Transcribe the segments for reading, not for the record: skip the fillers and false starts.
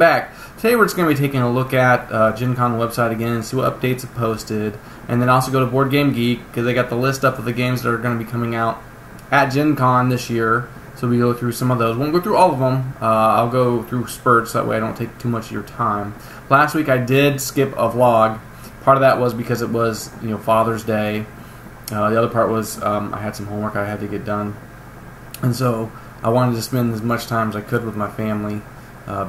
back. Today we're just going to be taking a look at Gencon website again and see what updates have posted, and then also go to Board Game Geek because they got the list up of the games that are going to be coming out at Gencon this year. So we go through some of those. Won't go through all of them. I'll go through spurts, that way I don't take too much of your time. Last week I did skip a vlog. Part of that was because it was Father's Day. The other part was I had some homework I had to get done, and so I wanted to spend as much time as I could with my family,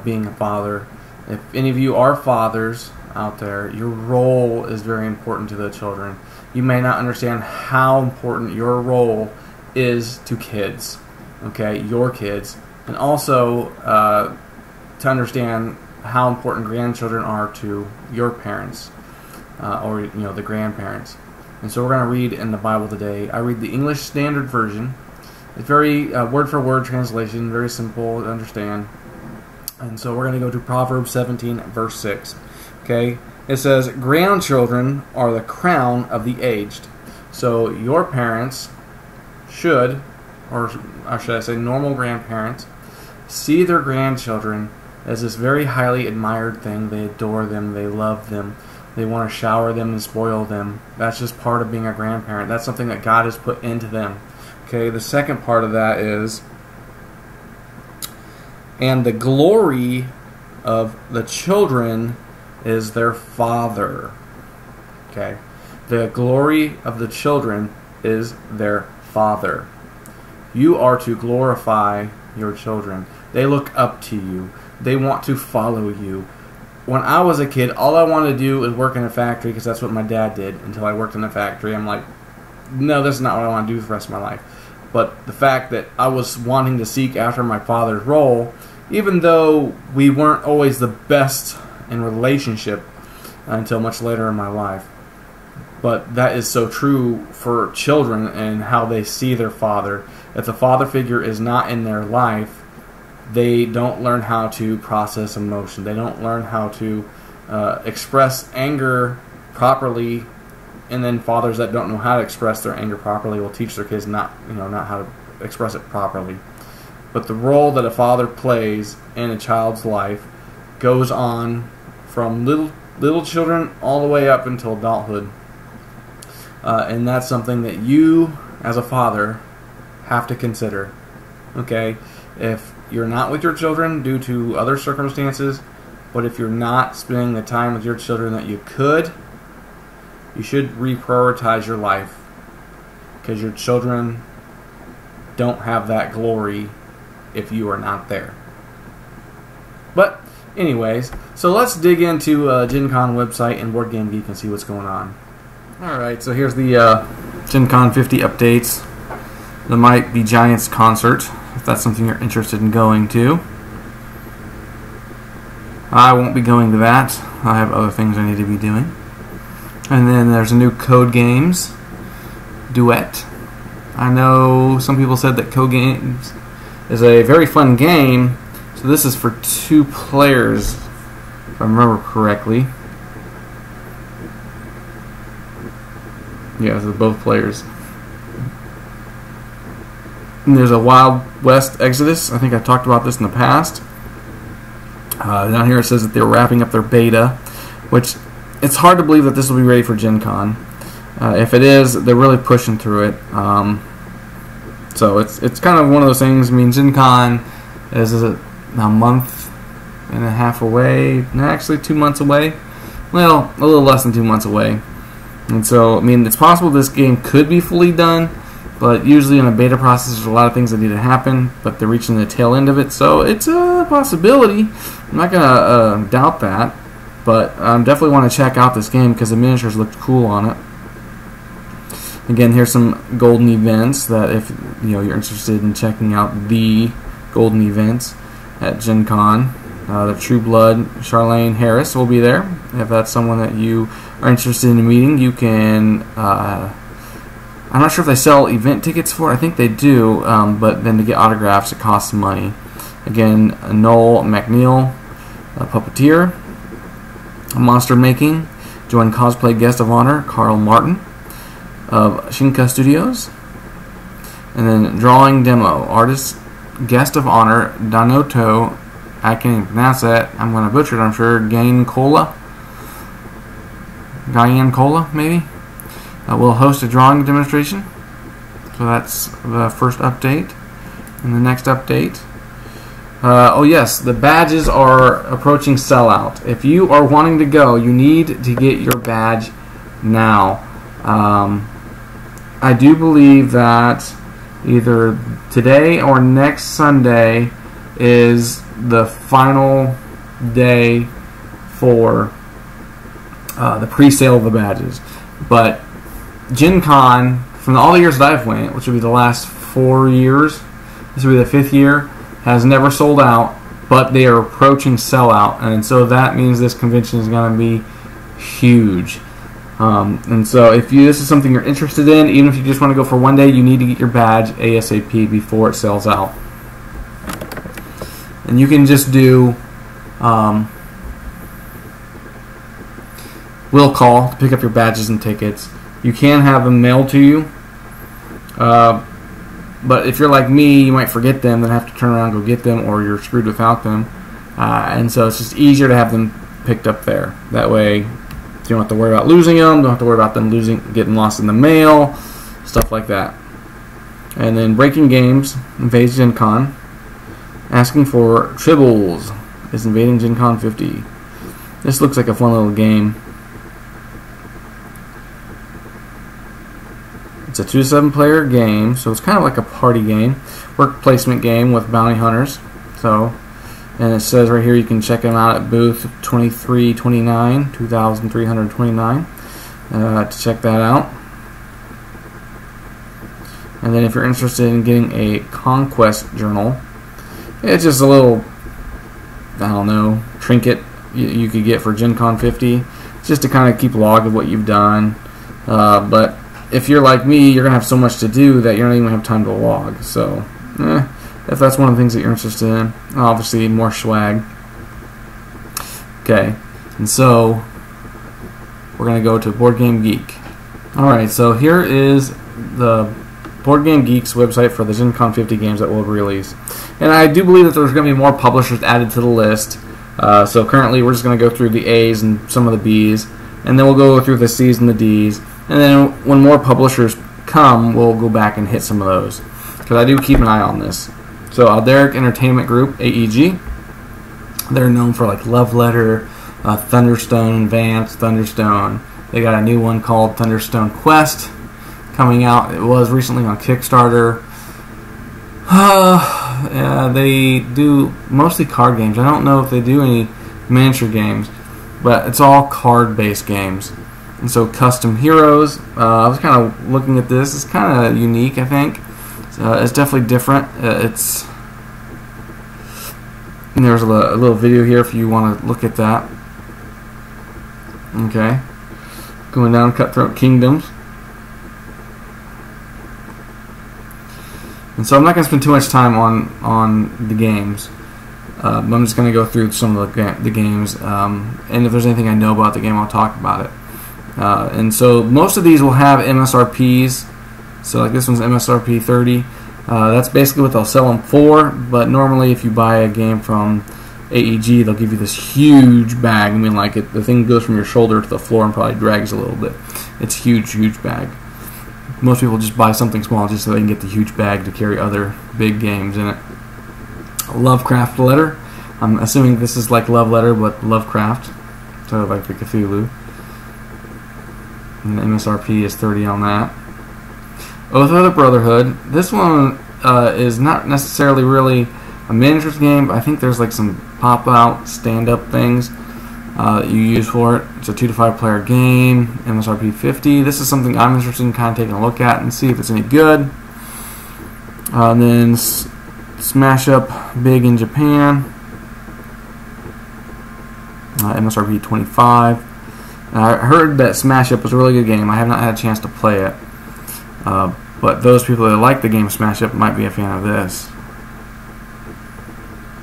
being a father. If any of you are fathers out there, your role is very important to the children. You may not understand how important your role is to kids, okay, your kids, and also to understand how important grandchildren are to your parents, or the grandparents. And so we're going to read in the Bible today. I read the English Standard Version. It's very word-for-word translation, very simple to understand. And so we're going to go to Proverbs 17, verse 6. Okay, it says, "Grandchildren are the crown of the aged." So your parents should, or should I say normal grandparents, see their grandchildren as this very highly admired thing. They adore them, they love them, they want to shower them and spoil them. That's just part of being a grandparent. That's something that God has put into them. Okay, the second part of that is, and the glory of the children is their father. Okay, the glory of the children is their father. You are to glorify your children. They look up to you. They want to follow you. When I was a kid, all I wanted to do was work in a factory because that's what my dad did until I worked in a factory. I'm like, no, this is not what I want to do for the rest of my life. But the fact that I was wanting to seek after my father's role, even though we weren't always the best in relationship until much later in my life, but that is so true for children and how they see their father. If the father figure is not in their life, they don't learn how to process emotion. They don't learn how to express anger properly. And then fathers that don't know how to express their anger properly will teach their kids not how to express it properly. But the role that a father plays in a child's life goes on from little children all the way up until adulthood. And that's something that you, as a father, have to consider. Okay? If you're not with your children due to other circumstances, but if you're not spending the time with your children that you could, you should reprioritize your life, because your children don't have that glory if you are not there. But anyways, so let's dig into Gencon website and Board Game Geek and see what's going on. Alright, so here's the Gencon 50 updates. The Might Be Giants concert, if that's something you're interested in going to. I won't be going to that. I have other things I need to be doing. And then there's a new Code Games Duet. I know some people said that Code Games is a very fun game. So this is for 2 players, if I remember correctly. Yeah, this is both players. And there's a Wild West Exodus. I think I've talked about this in the past. Down here it says that they're wrapping up their beta, which it's hard to believe that this will be ready for Gen Con. If it is, they're really pushing through it. So it's kind of one of those things. I mean, Gen Con is a month and a half away. Actually, 2 months away. Well, a little less than 2 months away. And so, I mean, it's possible this game could be fully done, but usually in a beta process, there's a lot of things that need to happen, but they're reaching the tail end of it, so it's a possibility. I'm not going to doubt that. But I definitely want to check out this game because the miniatures looked cool on it. Again, here's some golden events that if you're interested in checking out the golden events at Gen Con. The True Blood Charlene Harris will be there. If that's someone that you are interested in meeting, you can. I'm not sure if they sell event tickets for it. I think they do, but then to get autographs, it costs some money. Again, Noel McNeil, a puppeteer. Monster Making, join cosplay guest of honor Carl Martin of Shinka Studios. And then Drawing Demo, artist guest of honor Danoto I can't even pronounce that. I'm going to butcher it, I'm sure. Gencon, maybe. We'll host a drawing demonstration. So that's the first update. And the next update. Oh yes, the badges are approaching sellout. If you are wanting to go, you need to get your badge now. I do believe that either today or next Sunday is the final day for the pre-sale of the badges. But Gencon, from all the years that I've went, which would be the last 4 years, this will be the 5th year, has never sold out, but they are approaching sellout, and so that means this convention is going to be huge. And so if this is something you're interested in, even if you just want to go for one day, you need to get your badge ASAP before it sells out. And you can just do will call to pick up your badges and tickets. You can have them mailed to you. But if you're like me, you might forget them, then have to turn around and go get them, or you're screwed without them. And so it's just easier to have them picked up there. That way, you don't have to worry about losing them, don't have to worry about them getting lost in the mail, stuff like that. And then Breaking Games invades Gencon, asking for tribbles, is invading Gencon 50. This looks like a fun little game. It's a 2-to-7 player game, so it's kind of like a party game, work placement game with bounty hunters. So, and it says right here you can check them out at booth 2329, 2329, to check that out. And then if you're interested in getting a conquest journal, it's just a little, I don't know, trinket you could get for Gencon 50, just to kind of keep log of what you've done. But if you're like me, you're going to have so much to do that you're not even going to have time to log. So, if that's one of the things that you're interested in, obviously more swag. Okay, and so we're going to go to Board Game Geek. Alright, so here is the Board Game Geek's website for the Gencon 50 games that will release. And I do believe that there's going to be more publishers added to the list. So currently we're just going to go through the A's and some of the B's, and then we'll go through the C's and the D's. And then when more publishers come, we'll go back and hit some of those, because I do keep an eye on this. So Alderic Entertainment Group, AEG, they're known for like Love Letter, Thunderstone, Advance, Thunderstone. They got a new one called Thunderstone Quest coming out. It was recently on Kickstarter. Yeah, they do mostly card games. I don't know if they do any miniature games, but it's all card-based games. And so Custom Heroes, I was kind of looking at this. It's kind of unique, I think. It's definitely different. And there's a little video here if you want to look at that. Okay. Going down Cutthroat Kingdoms. And so I'm not going to spend too much time on the games. I'm just going to go through some of the games. And if there's anything I know about the game, I'll talk about it. And so most of these will have MSRPs. So like this one's MSRP 30. That's basically what they'll sell them for. But normally if you buy a game from AEG, they'll give you this huge bag. I mean, like the thing goes from your shoulder to the floor and probably drags a little bit. It's a huge, huge bag. Most people just buy something small just so they can get the huge bag to carry other big games in it. Lovecraft Letter. I'm assuming this is like Love Letter, but Lovecraft. So like the Cthulhu. And the MSRP is 30 on that. Oath of the Brotherhood. This one is not necessarily really a miniatures game, but I think there's like some pop-out, stand-up things that you use for it. It's a 2 to 5 player game. MSRP 50. This is something I'm interested in kind of taking a look at and see if it's any good. And then Smash Up Big in Japan. MSRP 25. I heard that Smash Up was a really good game. I have not had a chance to play it. But those people that like the game Smash Up might be a fan of this.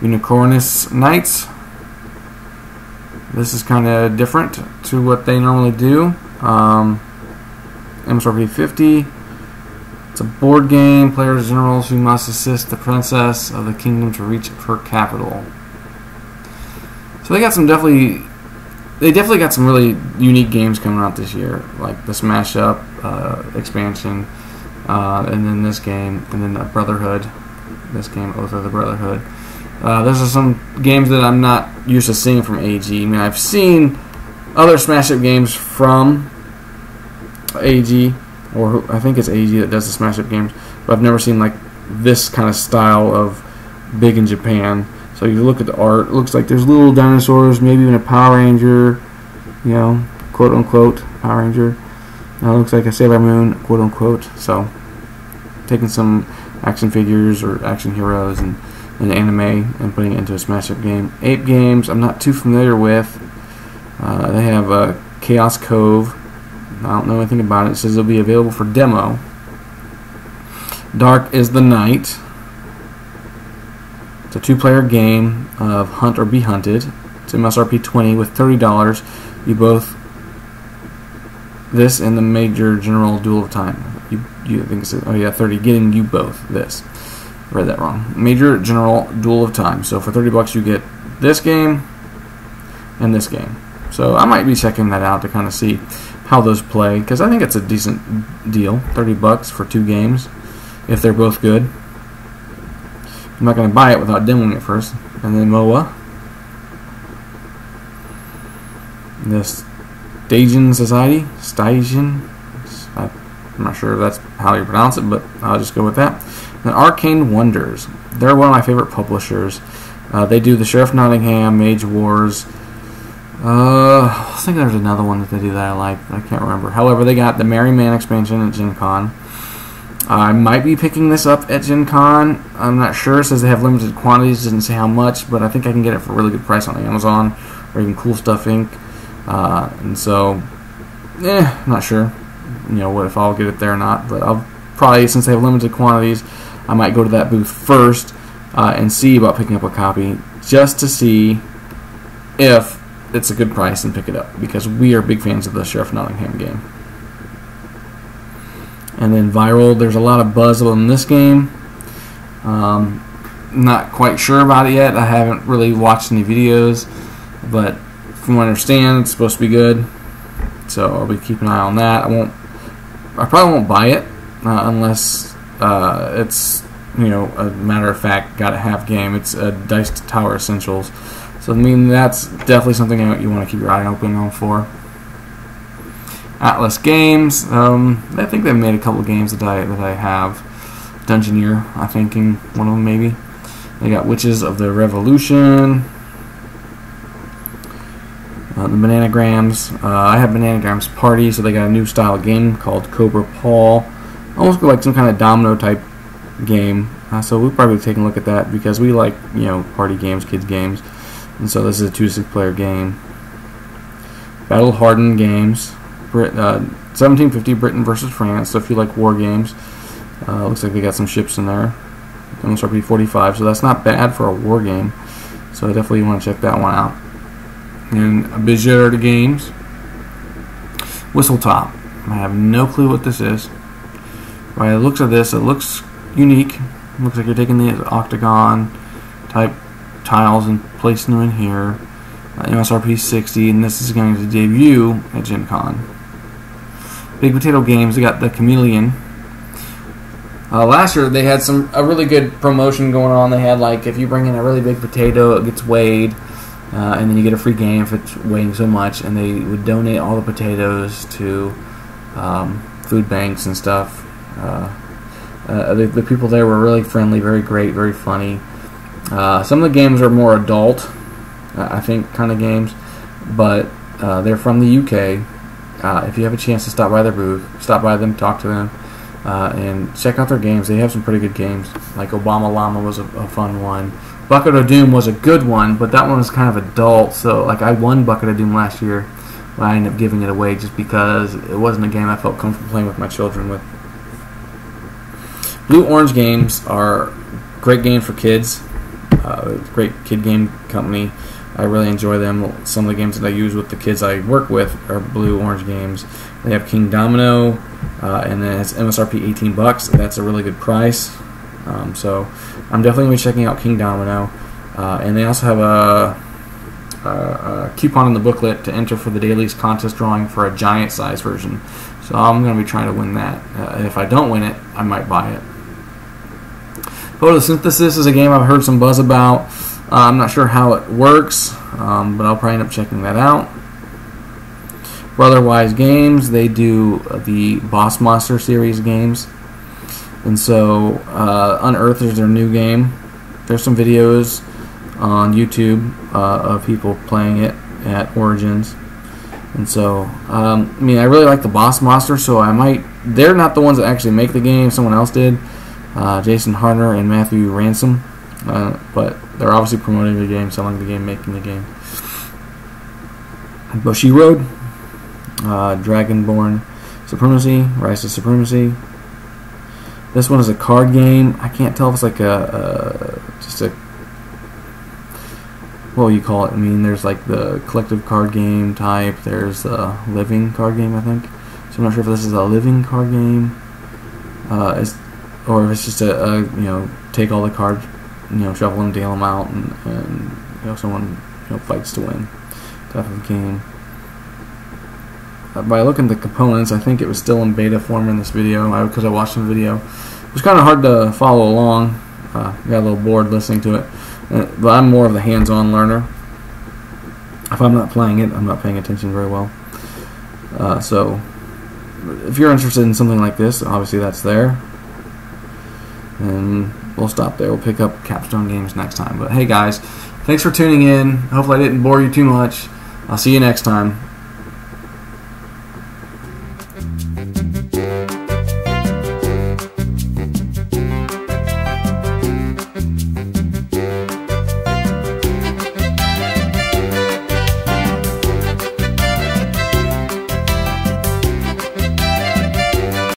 Unicornus Knights. This is kind of different to what they normally do. MSRP 50. It's a board game. Players and generals who must assist the princess of the kingdom to reach her capital. So they definitely got some really unique games coming out this year, like the Smash Up expansion, and then this game, and then Brotherhood. This game, Oath of the Brotherhood. Those are some games that I'm not used to seeing from AG. I mean, I've seen other Smash Up games from AG, or I think it's AG that does the Smash Up games, but I've never seen like this kind of style of big in Japan. So you look at the art, it looks like there's little dinosaurs, maybe even a Power Ranger, you know, quote unquote Power Ranger. It looks like a Sailor Moon, quote unquote. So taking some action figures or action heroes and anime and putting it into a Smash Up game. Ape games I'm not too familiar with. They have Chaos Cove. I don't know anything about it. It says it'll be available for demo. Dark is the Night. It's a 2-player game of hunt or be hunted. It's MSRP 20 with $30. You both this and the Major General Duel of Time. You think it's 30. Getting you both this. Read that wrong. Major General Duel of Time. So for $30 you get this game and this game. So I might be checking that out to kind of see how those play, because I think it's a decent deal. $30 for 2 games if they're both good. I'm not going to buy it without demoing it first. And then MOA. This Stygian Society. Stygian. I'm not sure if that's how you pronounce it, but I'll just go with that. And Arcane Wonders. They're one of my favorite publishers. They do the Sheriff Nottingham, Mage Wars. I think there's another one that they do that I like. I can't remember. However, they got the Merry Man expansion at Gencon. I might be picking this up at Gencon. I'm not sure. It says they have limited quantities. Doesn't say how much, but I think I can get it for a really good price on Amazon or even Cool Stuff Inc. And so, I'm not sure. You know what if I'll get it there or not, but I'll probably, since they have limited quantities, I might go to that booth first and see about picking up a copy just to see if it's a good price and pick it up, because we are big fans of the Sheriff Nottingham game. And then Viral, there's a lot of buzz on this game. Not quite sure about it yet. I haven't really watched any videos, but from what I understand, it's supposed to be good. So I'll be keeping an eye on that. I probably won't buy it unless it's, you know, a matter of fact, gotta have game. It's a Dice Tower Essentials. So I mean, that's definitely something you want to keep your eye open on for. Atlas Games. I think they've made a couple of games that I have. Dungeoneer, I think, in one of them maybe. They got Witches of the Revolution. The Bananagrams. I have Bananagrams Party, so they got a new style of game called Cobra Paul. Almost like some kind of domino type game. So we'll probably be taking a look at that because we like, you know, party games, kids games. And so this is a 2-6 player game. Battle Hardened Games. 1750 Britain versus France. So if you like war games, looks like they got some ships in there. MSRP 45, so that's not bad for a war game. So I definitely want to check that one out. And Bijard Games. Whistletop. I have no clue what this is. By the looks of this, it looks unique. It looks like you're taking the octagon type tiles and placing them in here. MSRP 60, and this is going to debut at Gen Con. Big Potato Games, they got the Chameleon. Last year they had a really good promotion going on. They had, like, if you bring in a really big potato, it gets weighed, and then you get a free game if it's weighing so much, and they would donate all the potatoes to food banks and stuff. The people there were really friendly, very great, very funny. Some of the games are more adult, I think, kind of games, but they're from the UK. If you have a chance to stop by their booth, stop by them, talk to them, and check out their games. They have some pretty good games. Like Obama Llama was a fun one. Bucket of Doom was a good one, but that one was kind of adult. So, like, I won Bucket of Doom last year, but I ended up giving it away just because it wasn't a game I felt comfortable playing with my children with. Blue Orange Games are great games for kids. Great kid game company. I really enjoy them. Some of the games that I use with the kids I work with are Blue Orange Games. They have King Domino, and then it's MSRP 18 bucks. That's a really good price. So I'm definitely going to be checking out King Domino. And they also have a coupon in the booklet to enter for the Dailies contest drawing for a giant size version. So I'm going to be trying to win that. If I don't win it, I might buy it. Photosynthesis is a game I've heard some buzz about. I'm not sure how it works, but I'll probably end up checking that out. For Otherwise Games, they do the Boss Monster series games. And so Unearthed is their new game. There's some videos on YouTube of people playing it at Origins. And so, I mean, I really like the Boss Monster, so I might... They're not the ones that actually make the game. Someone else did. Jason Harner and Matthew Ransom. But they're obviously promoting the game, selling the game, making the game. Bushiroad, Dragonborn Supremacy, Rise to Supremacy. This one is a card game. I can't tell if it's like just a, what will you call it? I mean, there's like the collective card game type. There's a living card game, I think. So I'm not sure if this is a living card game, or if it's just a you know, take all the cards, you know, shuffle them, deal them out, and you know, someone, you know, fights to win type of game. By looking at the components, I think it was still in beta form in this video because I watched the video. It was kind of hard to follow along. Got a little bored listening to it, but I'm more of the hands-on learner. If I'm not playing it, I'm not paying attention very well. So if you're interested in something like this, obviously that's there. And we'll stop there. We'll pick up Capstone Games next time. But hey guys, thanks for tuning in. Hopefully I didn't bore you too much. I'll see you next time.